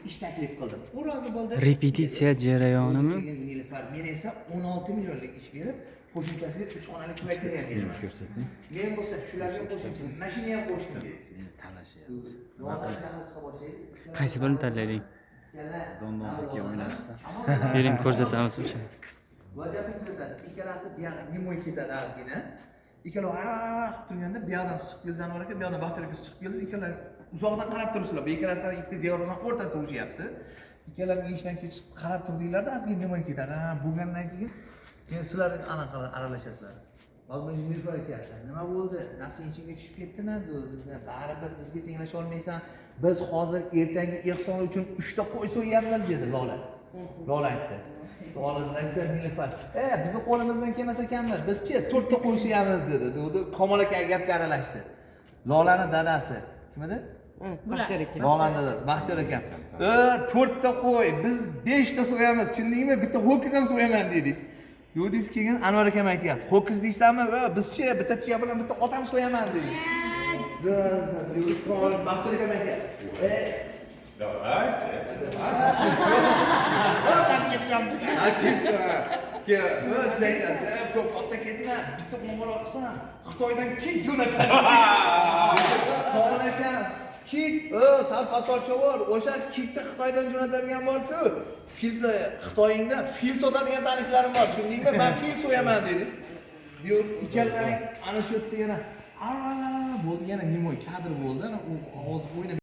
ish taklif qildim. U rozi bo'ldi. Repetitsiya jarayonimi? Nilufar, men esa 16 millionlik ish berib, qo'shimchasiga 3 xonali kvartira beraman. Ko'rsating. Men bo'lsa shularga qo'shimcha, mashina ham qo'shdim. Meni talashyapti. Qaysi Qaysi birini tanlading? Dondonzikka o'ynashsa. Bering ko'rsatamiz o'sha. Vaziyatni kuzatadi. Ikkalasi bu yoqqa nimoy ketadi ozgina. Ikkalovi qilib turganda bu yoqdan chiqib keldi Zanvar aka, bu yoqdan Baxtiyor aka chiqib keldi. Ikkalar uzoqdan qarab turibsizlar. Bu ikkalasidan ikkita devorning o'rtasida urishyapti. Ikkalar ishdan kechib qarab turdinglarda ozgina nimoy ketadi. Bo'lgandan keyin men sizlar anaqa aralashasizlar. Hozir Nilufar aytyapti. Nima bo'ldi? Nafsing ichingga tushib ketdimi? Bizni baribir bizga tenglasha olmaysan. Biz hozir ertangi ehson uchun 3 ta qo'y so'yamiz dedi Lola. Lola aytdi. Lola Nilufar. Bizni qo'limizdan kelmas ekanmi? Biz-chi 4 ta qo'y so'yamiz dedi. Komol aka gapga aralashdi. Lolani dadasi. Kim edi? Baxtiyor aka. Lolani dadasi, Baxtiyor aka. 4 ta qo'y, biz 5 ta so'yamiz. Tushundingmi? Bitta ho'kiz ham so'yaman dedingiz. Yudis keyin Anvar akam aytayapti. Ho'kiz deysizmi? Biz-chi bitta tuya bilan bitta ot ham so'yaman dedi. Baxtiyor akam aytayapti. Ko'p otda ketma, bitta qo'ng'iroq qilsam, Xitoydan kit jo'natadi. Qon aka, kit, sal pasolchovor, o'sha kitni Xitoydan jo'natadigan bor-ku. Xitoyingda fil sotadigan tanishlarim bor, tushundingmi? Men fil so'yaman dedingiz. Diyor, ikkalaring ana shu yerda yana bo'ldi, yana nimoy kadr bo'ldi, ana u ovoz bo'yni